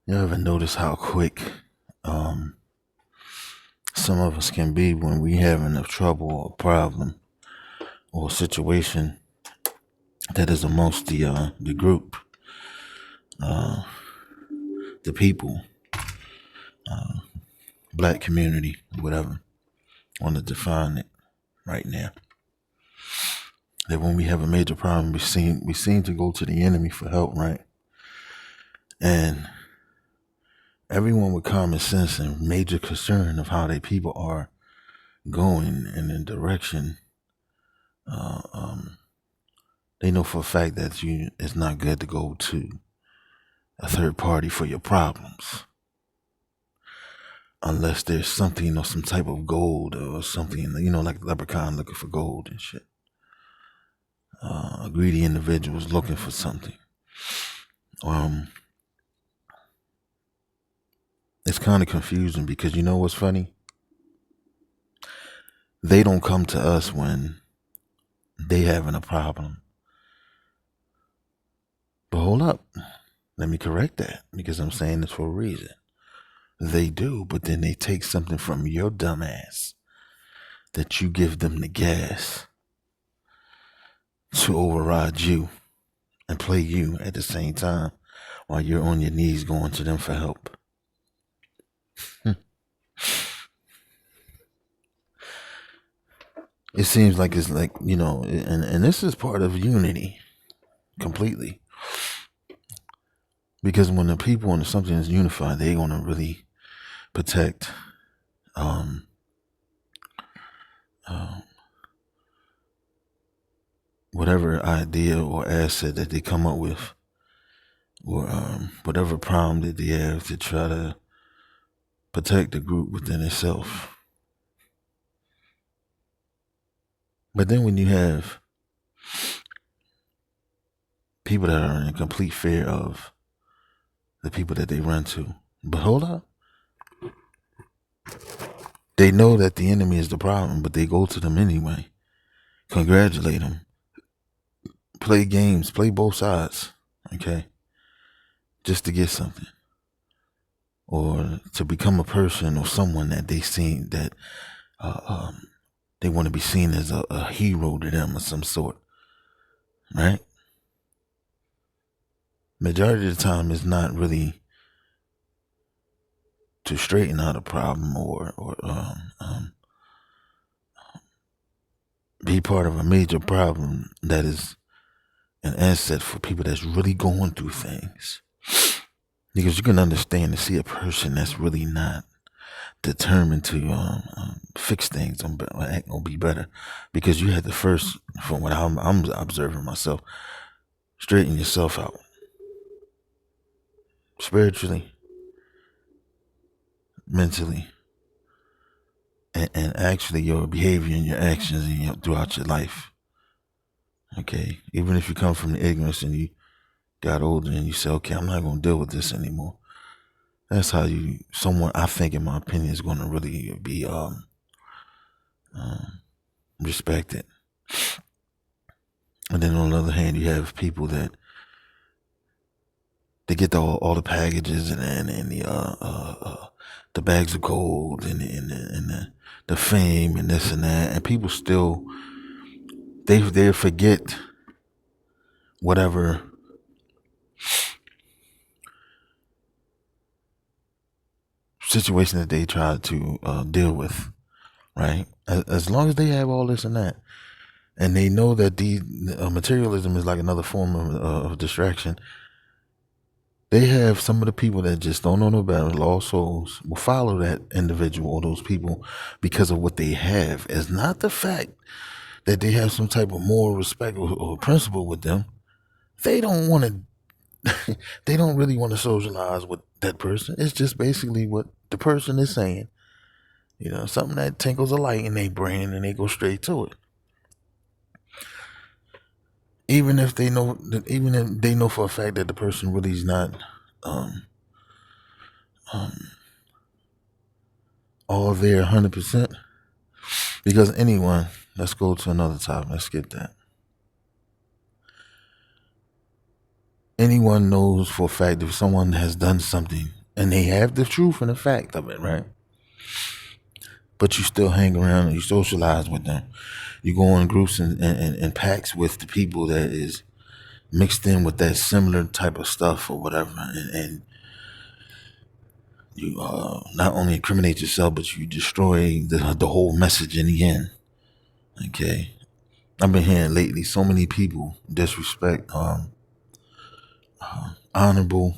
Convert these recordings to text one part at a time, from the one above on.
You ever notice how quick some of us can be when we having a trouble or a problem or a situation that is amongst the group, the people, black community, whatever. Want to define it right now. That when we have a major problem, we seem to go to the enemy for help, right? And everyone with common sense and major concern of how their people are going in the direction, they know for a fact that it's not good to go to a third party for your problems, unless there's something or some type of gold or something, like leprechaun looking for gold and shit. Greedy individuals looking for something. It's kind of confusing because you know what's funny? They don't come to us when they having a problem. But hold up. Let me correct that because I'm saying this for a reason. They do, but then they take something from your dumb ass that you give them the gas to override you and play you at the same time while you're on your knees going to them for help. It seems like it's like, and this is part of unity completely. Because when the people and something is unified, they're going to really protect whatever idea or asset that they come up with, or whatever problem that they have to try to protect the group within itself. But then when you have people that are in complete fear of the people that they run to, but hold up, they know that the enemy is the problem, but they go to them anyway, congratulate them, play games, play both sides, okay, just to get something, or to become a person or someone that they see that they want to be seen as a hero to them of some sort, right? Majority of the time, it's not really to straighten out a problem or be part of a major problem that is an asset for people that's really going through things. Because you can understand to see a person that's really not determined to fix things or be better, because you had to first, from what I'm observing myself, straighten yourself out spiritually, mentally, and actually your behavior and your actions throughout your life. Okay, even if you come from the ignorance and you got older and you say, okay, I'm not going to deal with this anymore. That's how someone, I think, in my opinion, is going to really be respected. And then on the other hand, you have people that they get all the packages and the bags of gold and the fame and this and that, and people still they forget whatever situation that they try to deal with, right? As long as they have all this and that, and they know that the materialism is like another form of distraction, they have some of the people that just don't know no better, lost souls, will follow that individual or those people because of what they have. It's not the fact that they have some type of moral respect or principle with them. They don't want to, they don't really want to socialize with that person. It's just basically what the person is saying. Something that tinkles a light in their brain and they go straight to it. Even if they know for a fact that the person really is not all there 100%. Because anyone, let's go to another topic. Let's skip that. Anyone knows for a fact if someone has done something and they have the truth and the fact of it, right? But you still hang around and you socialize with them. You go in groups and packs with the people that is mixed in with that similar type of stuff or whatever, and you not only incriminate yourself, but you destroy the whole message in the end. Okay, I've been hearing lately so many people disrespect honorable,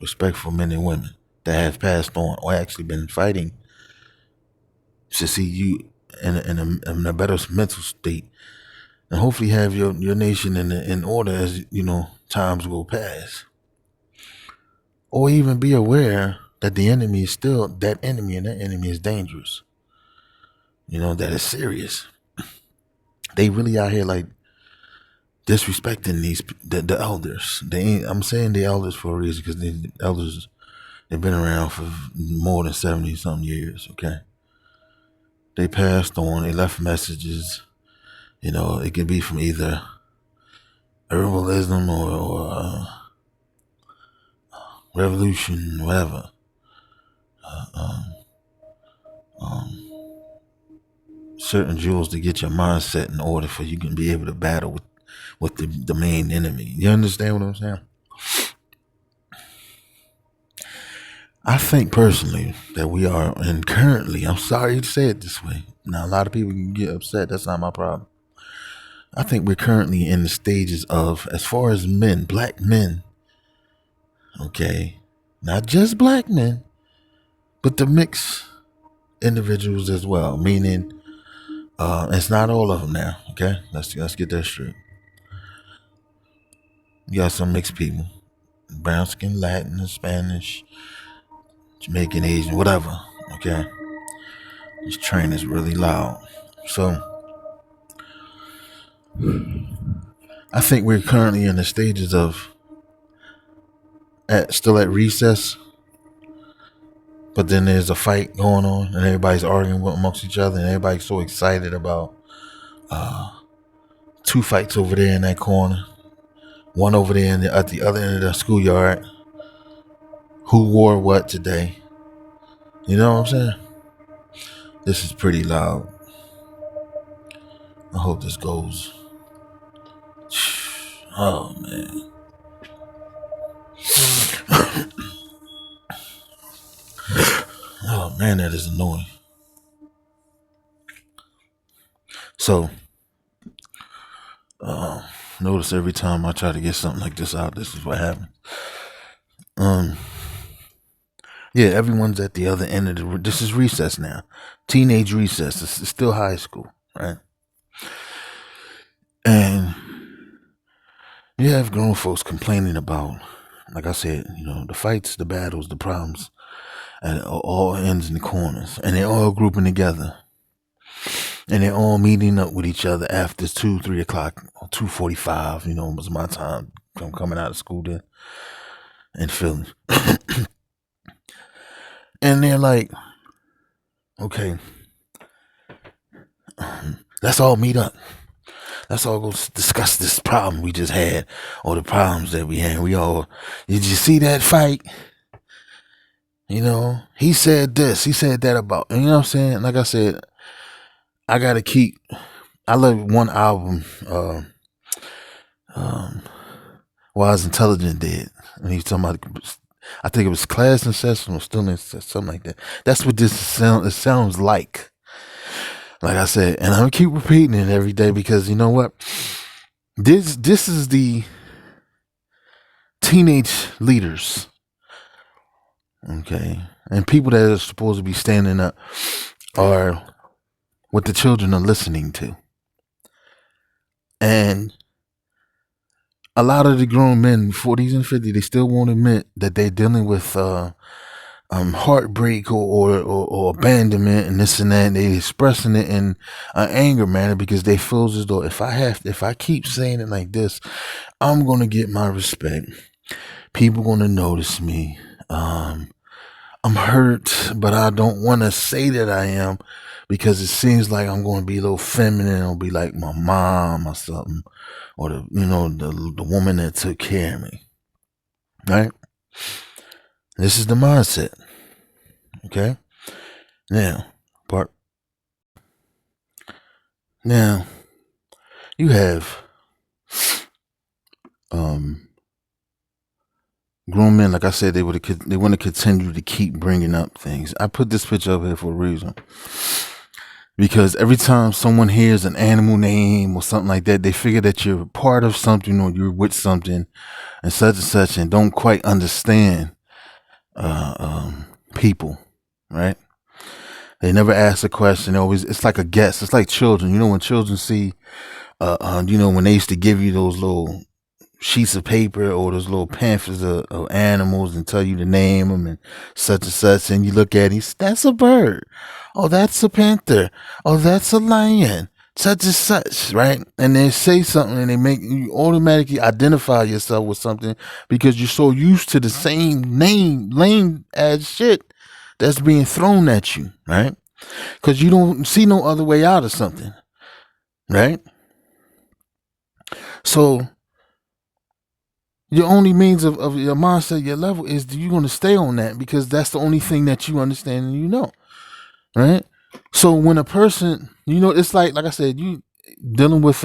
respectful men and women that have passed on or actually been fighting to see you in a better mental state, and hopefully have your nation in order as times go past, or even be aware that the enemy is still that enemy, and that enemy is dangerous. That is serious. They really out here like disrespecting the elders. I'm saying the elders for a reason, because the elders, they've been around for more than 70 something years. Okay, they passed on. They left messages. It could be from either herbalism or revolution, whatever. Certain jewels to get your mindset in order for you can be able to battle with the main enemy. You understand what I'm saying? I think personally that we are, and currently, I'm sorry to say it this way. Now, a lot of people can get upset. That's not my problem. I think we're currently in the stages of, as far as men, black men, okay, not just black men, but the mixed individuals as well, meaning it's not all of them now, okay? Let's get that straight. You got some mixed people, brown skin, Latin, Spanish, Jamaican, Asian, whatever, okay? This train is really loud. So I think we're currently in the stages of still at recess, but then there's a fight going on and everybody's arguing amongst each other, and everybody's so excited about two fights over there in that corner, one over there at the other end of the schoolyard. Who wore what today? You know what I'm saying? This is pretty loud. I hope this goes. Oh, man. Oh, man, that is annoying. So, notice every time I try to get something like this out, this is what happens. Yeah, everyone's at the other end of this is recess now. Teenage recess. It's still high school, right? And you have grown folks complaining about, like I said, the fights, the battles, the problems, and all ends in the corners. And they're all grouping together. And they're all meeting up with each other after 2, 3 o'clock, 2:45, was my time from coming out of school then and feeling. And they're like, okay, let's all meet up. Let's all go discuss this problem we just had, or the problems that we had. Did you see that fight? He said this, he said that about, you know what I'm saying? Like I said, I love one album, Wise Intelligent did. And he was talking about, I think it was Class and Session or Student, something like that. That's what it sounds like. Like I said, and I'm gonna keep repeating it every day, because you know what? This is the teenage leaders, okay, and people that are supposed to be standing up are what the children are listening to, and a lot of the grown men, 40s and 50s, they still won't admit that they're dealing with heartbreak or abandonment and this and that. And they expressing it in an anger manner, because they feel as though if I keep saying it like this, I'm gonna get my respect. People gonna notice me. I'm hurt, but I don't want to say that I am, because it seems like I'm going to be a little feminine. I'll be like my mom or something, or the woman that took care of me, right? This is the mindset. Okay. Now, part. Now, you have grown men. Like I said, they want to continue to keep bringing up things. I put this picture up here for a reason. Because every time someone hears an animal name or something like that, they figure that you're part of something or you're with something and such, and don't quite understand people, right? They never ask a question. They always, it's like a guess. It's like children. You know, when children see, when they used to give you those little sheets of paper or those little pamphlets of animals and tell you to name them and such, and you look at it, that's a bird. Oh, that's a panther. Oh, that's a lion. Such and such, right? And they say something and they make you automatically identify yourself with something because you're so used to the same name, lame as shit that's being thrown at you, right? Because you don't see no other way out of something, right? So your only means of your mindset, your level is you're going to stay on that because that's the only thing that you understand and you know, right? So when a person, it's like I said, you dealing with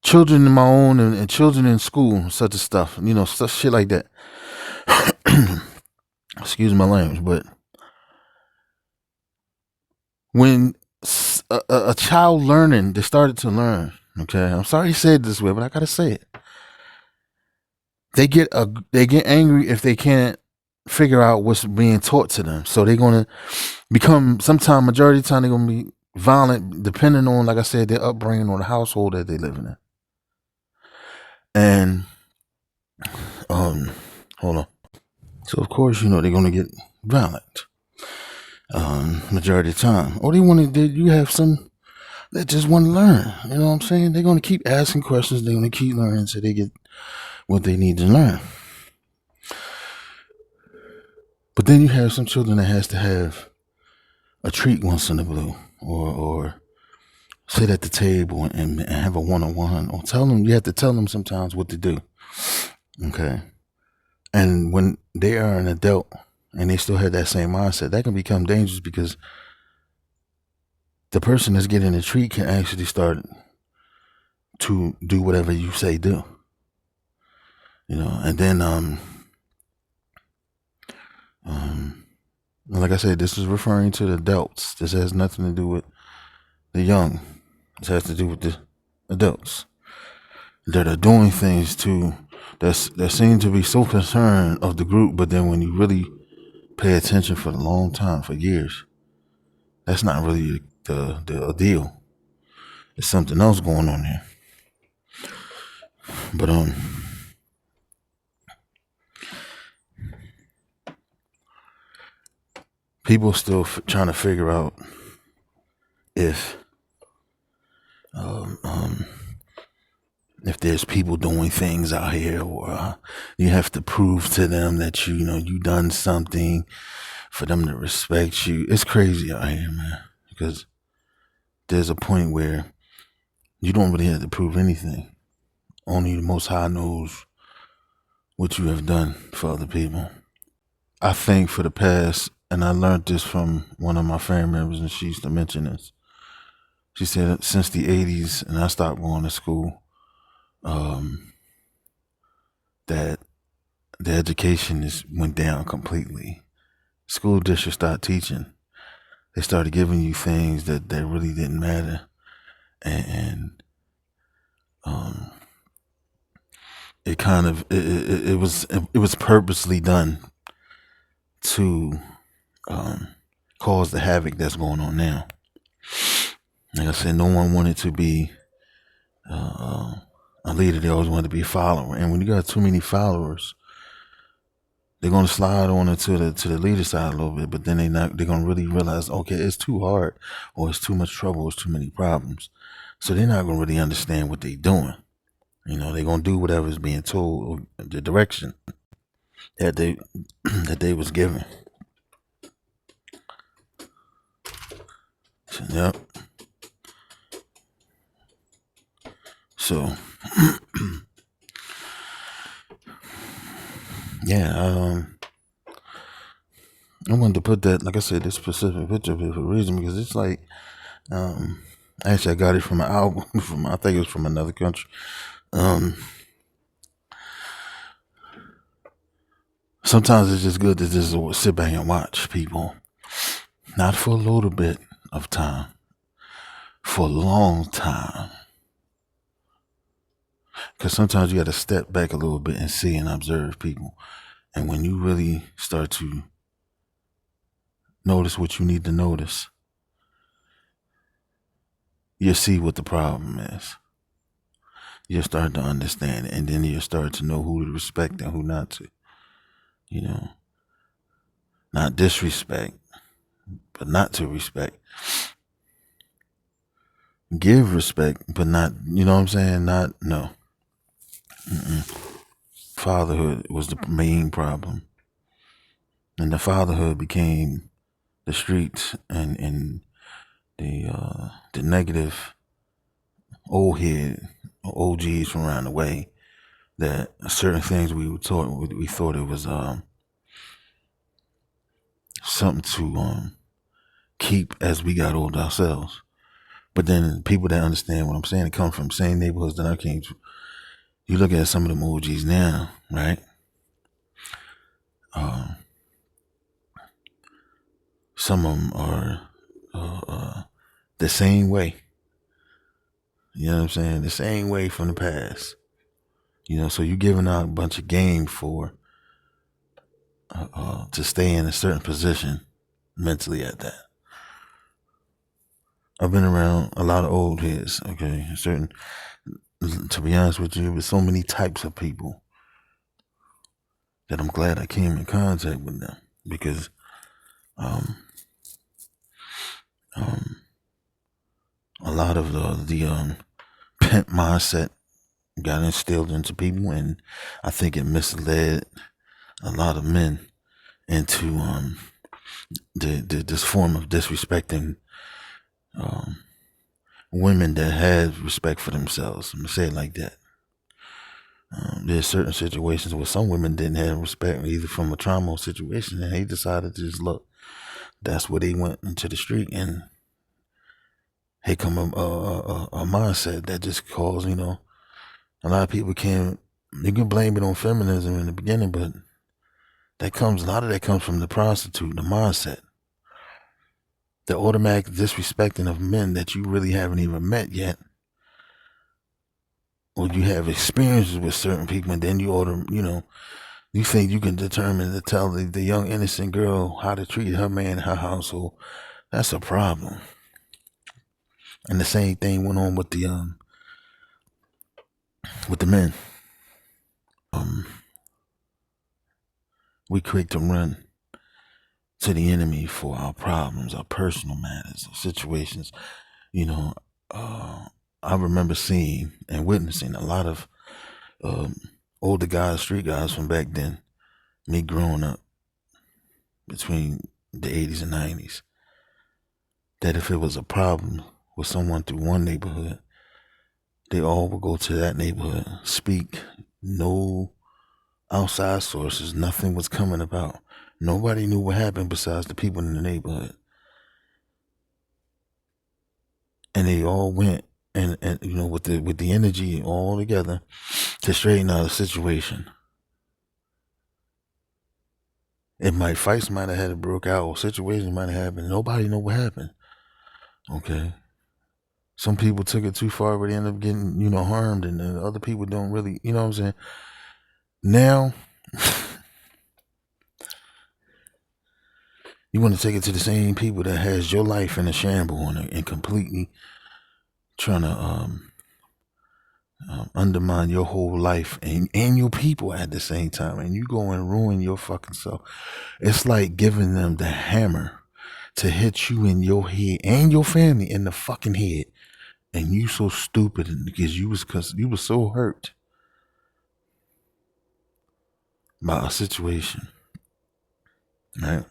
children in my own and children in school, such as stuff, stuff, shit like that. Excuse my language, but when a child learning, they started to learn, okay? I'm sorry he said it this way, but I got to say it. They get angry if they can't figure out what's being taught to them. So they're going to become, sometime, majority of the time, they're going to be violent, depending on, like I said, their upbringing or the household that they're living in. And, hold on. So, of course, they're going to get violent, majority of the time. Or you have some that just want to learn. You know what I'm saying? They're going to keep asking questions. They're going to keep learning so they get what they need to learn. But then you have some children that has to have a treat once in a blue, or sit at the table and have a one-on-one, or you have to tell them sometimes what to do. Okay. And when they are an adult and they still have that same mindset, that can become dangerous because the person that's getting the treat can actually start to do whatever you say do. And then like I said, this is referring to the adults. This has nothing to do with the young. This has to do with the adults that are doing things that seem to be so concerned of the group, but then when you really pay attention for a long time, for years, that's not really the deal. There's something else going on here. But people still trying to figure out if there's people doing things out here, or you have to prove to them that you done something for them to respect you. It's crazy out here, man, because there's a point where you don't really have to prove anything. Only the Most High knows what you have done for other people. I think for the past, and I learned this from one of my family members, and she used to mention this. She said since the 80s, and I stopped going to school, that the education went down completely. School districts started teaching. They started giving you things that really didn't matter, and it kind of it was purposely done to cause the havoc that's going on now. Like I said, no one wanted to be a leader. They always wanted to be a follower. And when you got too many followers, they're gonna slide on into the leader side a little bit, but then they're gonna really realize, okay, it's too hard, or it's too much trouble, it's too many problems. So they're not gonna really understand what they're doing. They're gonna do whatever is being told, or the direction that they was given. So, yep. So yeah, I wanted to put that, like I said, this specific picture of it for a reason, because it's like, actually I got it from an album from, I think it was from another country. Sometimes it's just good to just sit back and watch people, not for a little bit of time, for a long time. Because sometimes you got to step back a little bit and see and observe people. And when you really start to notice what you need to notice, you'll see what the problem is. You'll start to understand it, and then you'll start to know who to respect and who not to. You know, not disrespect, but not to respect. Give respect, but not, you know what I'm saying? Not, no. Fatherhood was the main problem. And the fatherhood became the streets and the negative old head OGs from around the way, that certain things we thought it was something to keep as we got older ourselves. But then people that understand what I'm saying, it come from the same neighborhoods that I came to. You look at some of them OGs now, right? Some of them are the same way. You know what I'm saying? The same way from the past. You know, so you're giving out a bunch of game for to stay in a certain position mentally at that. I've been around a lot of old heads, okay? To be honest with you, with so many types of people that I'm glad I came in contact with them, because a lot of the pimp mindset got instilled into people, and I think it misled a lot of men into this form of disrespecting women that had respect for themselves. I'm gonna say it like that. There's certain situations where some women didn't have respect, either from a trauma situation, and they decided to just look. That's where they went into the street, and here come a mindset that just caused, you know, a lot of people can't. You can blame it on feminism in the beginning, but a lot of that comes from the prostitute, the mindset, the automatic disrespecting of men that you really haven't even met yet, or you have experiences with certain people, and then you think you can determine to tell the young innocent girl how to treat her man in her household. That's a problem. And the same thing went on with the men. We quick to run to the enemy for our problems, our personal matters, our situations. You know, I remember seeing and witnessing a lot of older guys, street guys from back then, me growing up between the 80s and 90s, that if it was a problem with someone through one neighborhood, they all would go to that neighborhood, speak, no outside sources, nothing was coming about. Nobody knew what happened besides the people in the neighborhood. And they all went and you know, with the energy all together to straighten out a situation. Fights might have had a broke out, or situations might have happened. Nobody know what happened. Okay. Some people took it too far, but they end up getting, you know, harmed, and then other people don't really, you know what I'm saying? Now, you want to take it to the same people that has your life in a shamble and completely trying to undermine your whole life and your people at the same time, and you go and ruin your fucking self. It's like giving them the hammer to hit you in your head and your family in the fucking head, and you so stupid because you was so hurt by a situation, right,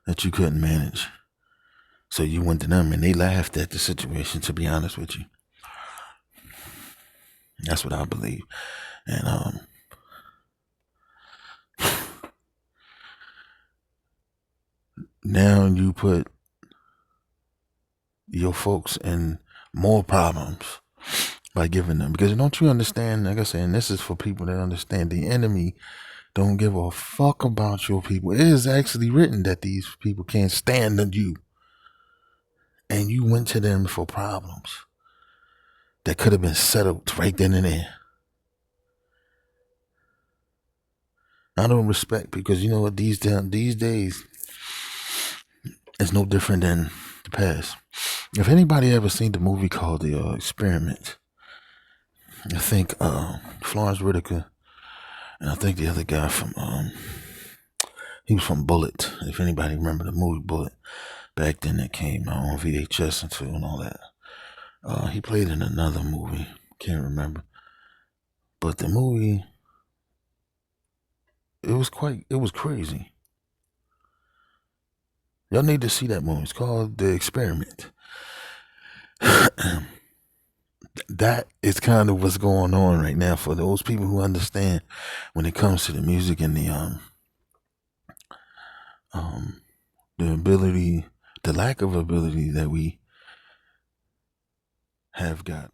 that you couldn't manage. So you went to them and they laughed at the situation, to be honest with you. That's what I believe. And now you put your folks in more problems by giving them, because don't you understand, like I said, and this is for people that understand, the enemy don't give a fuck about your people. It is actually written that these people can't stand you, and you went to them for problems that could have been settled right then and there. I don't respect, because you know what, these days it's no different than the past. If anybody ever seen the movie called The Experiment, I think Florence Whitaker, and I think the other guy from he was from Bullet. If anybody remember the movie Bullet, back then it came out on VHS and all that. He played in another movie, can't remember, but the movie, it was crazy. Y'all need to see that movie. It's called The Experiment. That is kind of what's going on right now for those people who understand when it comes to the music and the ability, the lack of ability that we have got.